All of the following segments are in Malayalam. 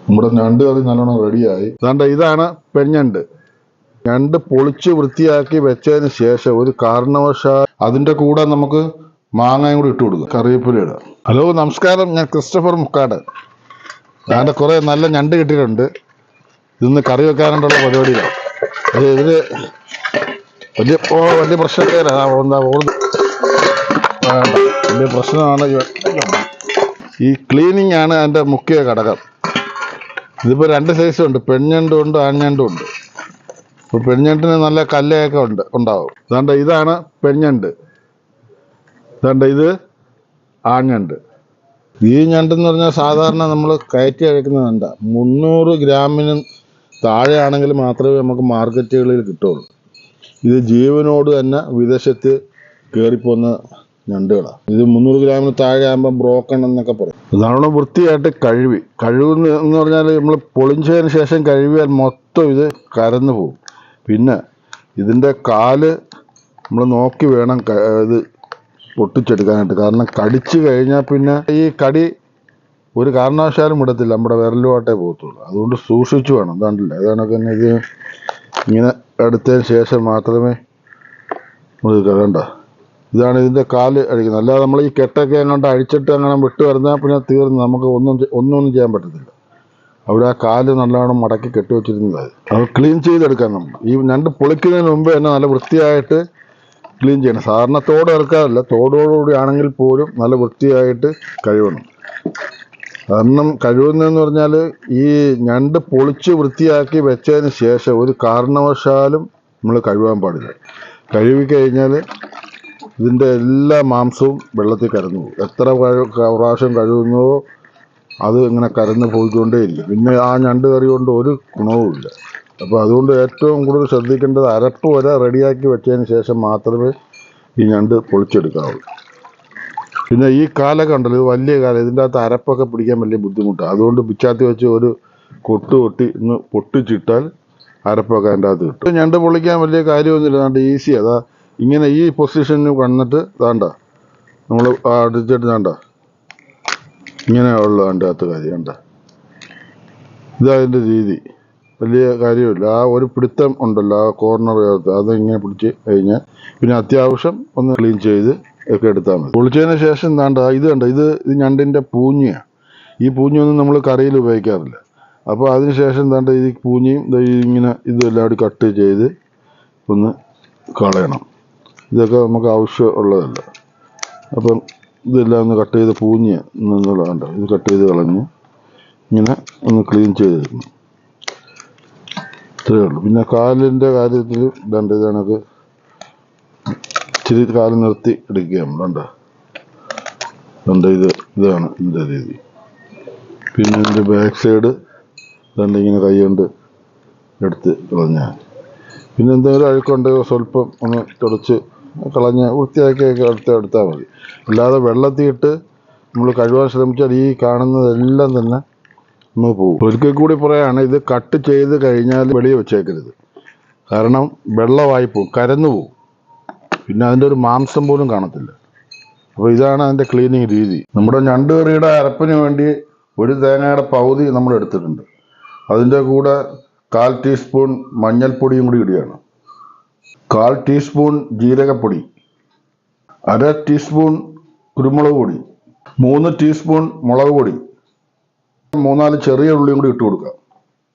നമ്മുടെ ഞണ്ട് കറി നല്ലോണം റെഡിയായി. ഇതാണ് പെഞ്ഞണ്ട്. ഞണ്ട് പൊളിച്ച് വൃത്തിയാക്കി വെച്ചതിന് ശേഷം ഒരു കാരണവശാൽ അതിന്റെ കൂടെ നമുക്ക് മാങ്ങയും കൂടി ഇട്ട് കൊടുക്കുക, കറിവേപ്പില ഇടുക. ഹലോ, നമസ്കാരം. ഞാൻ ക്രിസ്റ്റഫർ മുക്കാട്. കുറെ നല്ല ഞണ്ട് കിട്ടിയിട്ടുണ്ട്. ഇന്ന് കറി വെക്കാനുള്ള പരിപാടിയിലാണ്. ഇതില് വലിയ പ്രശ്നക്കാരാണ്. വലിയ പ്രശ്നമാണ് ഈ ക്ലീനിങ് ആണ് അതിന്റെ മുഖ്യ ഘടകം. ഇതിപ്പോ രണ്ട് സൈസും ഉണ്ട്, പെൺഞണ്ടും ഉണ്ട് ആൺഞണ്ടും ഉണ്ട്. അപ്പൊ പെൺഞണ്ടിന് നല്ല കല്ലയൊക്കെ ഉണ്ടാവും. ഇതാണ് പെൺഞണ്ട്. ഇത് ആൺഞണ്ട്. ഈ ഞണ്ടെന്ന് പറഞ്ഞാൽ സാധാരണ നമ്മൾ കയറ്റി അയക്കുന്ന ഞണ്ട 300 ഗ്രാമിന് താഴെയാണെങ്കിൽ മാത്രമേ നമുക്ക് മാർക്കറ്റുകളിൽ കിട്ടുള്ളൂ. ഇത് ജീവനോട് തന്നെ വിദേശത്ത് കയറിപ്പോകുന്ന ഞണ്ടുകളാണ്. ഇത് 300 ഗ്രാമിന് താഴെ ആകുമ്പോൾ ബ്രോക്കൺ എന്നൊക്കെ പറയും. നല്ലോണം വൃത്തിയായിട്ട് കഴുകുന്ന എന്ന് പറഞ്ഞാൽ നമ്മൾ പൊളിച്ചതിന് ശേഷം കഴുകിയാൽ മൊത്തം ഇത് കരന്നു പോകും. പിന്നെ ഇതിൻ്റെ കാല് നമ്മൾ നോക്കി വേണം ഇത് പൊട്ടിച്ചെടുക്കാനായിട്ട്. കാരണം കടിച്ചു കഴിഞ്ഞാൽ പിന്നെ ഈ കടി ഒരു കാരണവശാലും വിടത്തില്ല, നമ്മുടെ വിരലുമായിട്ടേ പോകത്തുള്ളൂ. അതുകൊണ്ട് സൂക്ഷിച്ചു വേണം. അതാണ് തന്നെ ഇത് ഇങ്ങനെ എടുത്തതിന് ശേഷം മാത്രമേ നമ്മൾ കണ്ട. ഇതാണ് ഇതിൻ്റെ കാല് അഴിക്കുന്നത്. അല്ലാതെ നമ്മൾ ഈ കെട്ടൊക്കെ അങ്ങോട്ട് അഴിച്ചിട്ട് അങ്ങനെ വിട്ട് വരുന്നാൽ പിന്നെ തീർന്ന് നമുക്ക് ഒന്നും ചെയ്യാൻ പറ്റത്തില്ല. അവിടെ ആ കാല് നല്ലോണം മടക്കി കെട്ടിവെച്ചിരുന്നതായി. അത് ക്ലീൻ ചെയ്തെടുക്കാൻ നമ്മൾ ഈ ഞണ്ട് പൊളിക്കുന്നതിന് മുമ്പ് തന്നെ നല്ല വൃത്തിയായിട്ട് ക്ലീൻ ചെയ്യണം. സാധാരണ തോട് ഇറക്കാറില്ല, തോടോടുകൂടി ആണെങ്കിൽ പോലും നല്ല വൃത്തിയായിട്ട് കഴുകണം. കാരണം കഴുകുന്നതെന്ന് പറഞ്ഞാൽ ഈ ഞണ്ട് പൊളിച്ച് വൃത്തിയാക്കി വെച്ചതിന് ശേഷം ഒരു കാരണവശാലും നമ്മൾ കഴുകാൻ പാടില്ല. കഴുകി കഴിഞ്ഞാൽ ഇതിൻ്റെ എല്ലാ മാംസവും വെള്ളത്തിൽ കരഞ്ഞു പോകും. എത്ര പ്രാവശ്യം കഴുകുന്നുവോ അത് ഇങ്ങനെ കരഞ്ഞു പോയിക്കൊണ്ടേയിരിക്കും. പിന്നെ ആ ഞണ്ട് കറി കൊണ്ട് ഒരു ഗുണവുമില്ല. അപ്പോൾ അതുകൊണ്ട് ഏറ്റവും കൂടുതൽ ശ്രദ്ധിക്കേണ്ടത് അരപ്പ് വരെ റെഡിയാക്കി വെച്ചതിന് ശേഷം മാത്രമേ ഈ ഞണ്ട് പൊളിച്ചെടുക്കാവുള്ളൂ. പിന്നെ ഈ കാലൊക്കെ ഉണ്ടല്ലോ, ഇത് വലിയ കാലം, ഇതിൻ്റെ അകത്ത് അരപ്പൊക്കെ പിടിക്കാൻ വലിയ ബുദ്ധിമുട്ടാണ്. അതുകൊണ്ട് പിച്ചാത്തി വെച്ച് ഒരു കൊട്ടി ഒന്ന് പൊട്ടിച്ചിട്ടാൽ അരപ്പൊക്കെ അതിൻ്റെ അകത്ത് കിട്ടും. ഞണ്ട് പൊളിക്കാൻ വലിയ കാര്യമൊന്നുമില്ല, ഈസി. അതാ ഇങ്ങനെ ഈ പൊസിഷനിൽ വന്നിട്ട് നമ്മൾ അടിച്ചിട്ട് ഇങ്ങനെ ഉള്ള അതിൻ്റെ അകത്ത് കാര്യം ഇതതിൻ്റെ രീതി. വലിയ കാര്യമില്ല. ആ ഒരു പിടുത്തം ഉണ്ടല്ലോ, ആ കോർണർ അതിങ്ങനെ പിടിച്ച് കഴിഞ്ഞാൽ പിന്നെ അത്യാവശ്യം ഒന്ന് ക്ലീൻ ചെയ്ത് ഒക്കെ എടുത്താൽ മതി. പൊളിച്ചതിന് ശേഷം ഇത് ഞണ്ടിൻ്റെ പൂഞ്ഞയാണ്. ഈ പൂഞ്ഞൊന്നും നമ്മൾ കറിയിൽ ഉപയോഗിക്കാറില്ല. അപ്പോൾ അതിന് ശേഷം ഈ പൂഞ്ഞയും ഇങ്ങനെ ഇതെല്ലാം കൂടി കട്ട് ചെയ്ത് ഒന്ന് കളയണം. ഇതൊക്കെ നമുക്ക് ആവശ്യമുള്ളതല്ല. അപ്പം ഇതെല്ലാം ഒന്ന് കട്ട് ചെയ്ത് പൂഞ്ഞ് ഇത് കട്ട് ചെയ്ത് കളഞ്ഞ് ഇങ്ങനെ ഒന്ന് ക്ലീൻ ചെയ്തെടുക്കണം. ഇത്രയേ ഉള്ളൂ. പിന്നെ കാലിൻ്റെ കാര്യത്തിൽ ഇതാണ് ഇച്ചിരി കാല് നിർത്തി എടുക്കുകയാണ്. ഇതാണ് ഇതിൻ്റെ രീതി. പിന്നെ ഇതിൻ്റെ ബാക്ക് സൈഡ് ഇങ്ങനെ കൈ കൊണ്ട് എടുത്ത് കളഞ്ഞാൽ പിന്നെ എന്തെങ്കിലും അഴുക്കുണ്ടെങ്കിൽ സ്വല്പം ഒന്ന് തുടച്ച് കളഞ്ഞ് വൃത്തിയാക്കിയൊക്കെ എടുത്താൽ മതി. അല്ലാതെ വെള്ളത്തിയിട്ട് നമ്മൾ കഴുകാൻ ശ്രമിച്ചാൽ ഈ കാണുന്നതെല്ലാം തന്നെ നമുക്ക് പോകും. ഒരിക്കൽ കൂടി പറയാണ്, ഇത് കട്ട് ചെയ്ത് കഴിഞ്ഞാൽ വെളിയിൽ വെച്ചേക്കരുത്. കാരണം വെള്ളമായി പോകും, കരന്നു പോകും. പിന്നെ അതിൻ്റെ ഒരു മാംസം പോലും കാണത്തില്ല. അപ്പോൾ ഇതാണ് അതിൻ്റെ ക്ലീനിങ് രീതി. നമ്മുടെ ഞണ്ട് കറിയുടെ അരപ്പിന് വേണ്ടി ഒരു തേങ്ങയുടെ പകുതി നമ്മൾ എടുത്തിട്ടുണ്ട്. അതിൻ്റെ കൂടെ 1/4 ടീസ്പൂൺ മഞ്ഞൾപ്പൊടിയും കൂടി ഇടുകയാണ്. 1/4 ടീസ്പൂൺ ജീരകപ്പൊടി, 1/2 ടീസ്പൂൺ കുരുമുളക് പൊടി, 3 ടീസ്പൂൺ മുളക് പൊടി, 3-4 ചെറിയ ഉള്ളിയും കൂടി ഇട്ട് കൊടുക്കുക.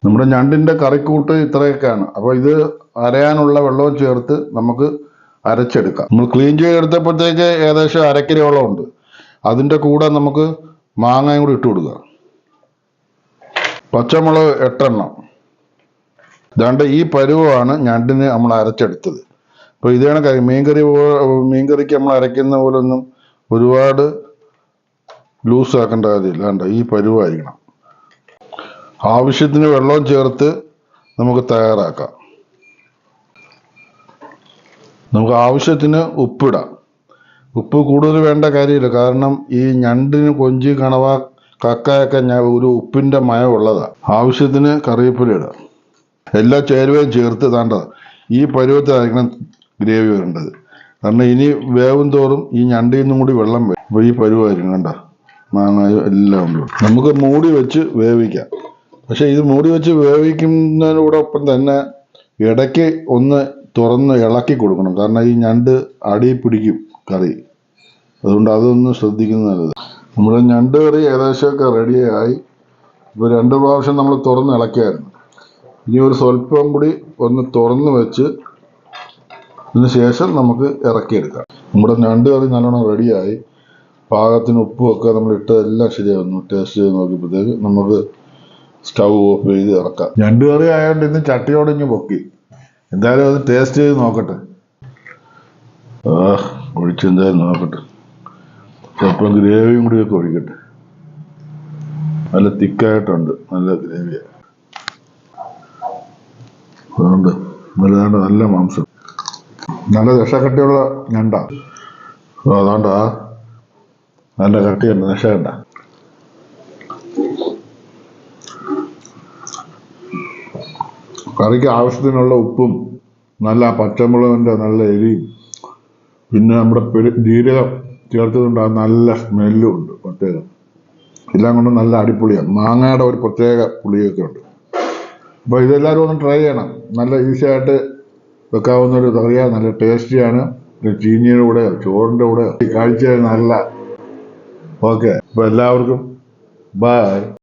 നമ്മുടെ ഞണ്ടിൻ്റെ കറിക്കൂട്ട് ഇത്രയൊക്കെയാണ്. അപ്പോൾ ഇത് അരയാനുള്ള വെള്ളവും ചേർത്ത് നമുക്ക് അരച്ചെടുക്കാം. നമ്മൾ ക്ലീൻ ചെയ്തെടുത്തപ്പോഴത്തേക്ക് ഏകദേശം 1/2 കിലോളം ഉണ്ട്. അതിൻ്റെ കൂടെ നമുക്ക് മാങ്ങയും കൂടി ഇട്ട് കൊടുക്കുക. പച്ചമുളക് 8 എണ്ണം. ഈ പരുവമാണ് ഞണ്ടിന് നമ്മൾ അരച്ചെടുത്തത്. അപ്പോൾ ഇതാണ് മീൻകറിക്ക് നമ്മൾ അരയ്ക്കുന്ന പോലെ ഒന്നും ഒരുപാട് ലൂസ് ആക്കേണ്ട കാര്യമില്ല. ഈ പരുവായിരിക്കണം. ആവശ്യത്തിന് വെള്ളവും ചേർത്ത് നമുക്ക് തയ്യാറാക്കാം. നമുക്ക് ആവശ്യത്തിന് ഉപ്പിടാം. ഉപ്പ് കൂടുതൽ വേണ്ട കാര്യമില്ല. കാരണം ഈ ഞണ്ടിന് കൊഞ്ച്, കണവ, കക്കയൊക്കെ ഒരു ഉപ്പിൻ്റെ മയം ഉള്ളതാണ്. ആവശ്യത്തിന് കറിവേപ്പില ഇടാം. എല്ലാ ചേരുവയും ചേർത്ത് ഈ പരുവത്തിലായിരിക്കണം ഗ്രേവി വരേണ്ടത്. കാരണം ഇനി വേവും തോറും ഈ ഞണ്ടിൽ നിന്നും കൂടി വെള്ളം വരും. അപ്പോൾ ഈ പരുവായിരിക്കും. മാങ്ങായും എല്ലാം ഉണ്ട്. നമുക്ക് മൂടി വെച്ച് വേവിക്കാം. പക്ഷെ ഇത് മൂടി വെച്ച് വേവിക്കുന്നതിനോടൊപ്പം തന്നെ ഇടയ്ക്ക് ഒന്ന് തുറന്ന് ഇളക്കി കൊടുക്കണം. കാരണം ഈ ഞണ്ട് അടി പിടിക്കും കറി. അതുകൊണ്ട് അതൊന്ന് ശ്രദ്ധിക്കുന്നത് നല്ലത്. നമ്മുടെ ഞണ്ട് കറി ഏകദേശമൊക്കെ റെഡിയായി. ഇപ്പോൾ 2 പ്രാവശ്യം നമ്മൾ തുറന്ന് ഇളക്കിയായിരുന്നു. ഇനി ഒരു സ്വല്പം കൂടി ഒന്ന് തുറന്ന് വെച്ച് അതിന് ശേഷം നമുക്ക് ഇറക്കിയെടുക്കാം. നമ്മുടെ ഞണ്ട് കറി നല്ലോണം റെഡിയായി. പാകത്തിന് ഉപ്പുമൊക്കെ നമ്മൾ ഇട്ടതെല്ലാം ശരിയായിരുന്നു. ടേസ്റ്റ് ചെയ്ത് നോക്കിയപ്പോഴത്തേക്ക് നമുക്ക് സ്റ്റൗ ഓഫ് ചെയ്ത് ഇറക്കാം. ഞണ്ട് കറി ആയതുകൊണ്ട് ഇന്ന് ചട്ടിയോടെ ഇങ്ങ് പൊക്കി. എന്തായാലും അത് ടേസ്റ്റ് ചെയ്ത് നോക്കട്ടെ. ഒഴിച്ചെന്തായാലും നോക്കട്ടെ. ചിലപ്പോൾ ഗ്രേവിയും കൂടിയൊക്കെ ഒഴിക്കട്ടെ. നല്ല തിക്കായിട്ടുണ്ട്, നല്ല ഗ്രേവിയാണ്. അതുകൊണ്ട് നല്ല മാംസം, നല്ല രസക്കട്ടിയുള്ള ഞണ്ട. അതുകൊണ്ട് നല്ല കട്ടിയുണ്ട്, രസമുണ്ട. കറിക്ക് ആവശ്യത്തിനുള്ള ഉപ്പും നല്ല പച്ചമുളകിൻ്റെ നല്ല എരിയും പിന്നെ നമ്മുടെ ജീരകം ചേർത്തതുകൊണ്ട് നല്ല സ്മെല്ലും ഉണ്ട് പ്രത്യേകം. എല്ലാം കൊണ്ടും നല്ല അടിപൊളിയാണ്. മാങ്ങയുടെ ഒരു പ്രത്യേക പുളിയൊക്കെ ഉണ്ട്. അപ്പോൾ ഇതെല്ലാവരും ഒന്ന് ട്രൈ ചെയ്യണം. നല്ല ഈസി ആയിട്ട് വെക്കാവുന്ന ഒരു കറിയാണ്. നല്ല ടേസ്റ്റിയാണ്. ചീനിയുടെ കൂടെയോ ചോറിൻ്റെ കൂടെയോ കഴിച്ചാൽ നല്ല ഓക്കെ. അപ്പോൾ എല്ലാവർക്കും ബൈ.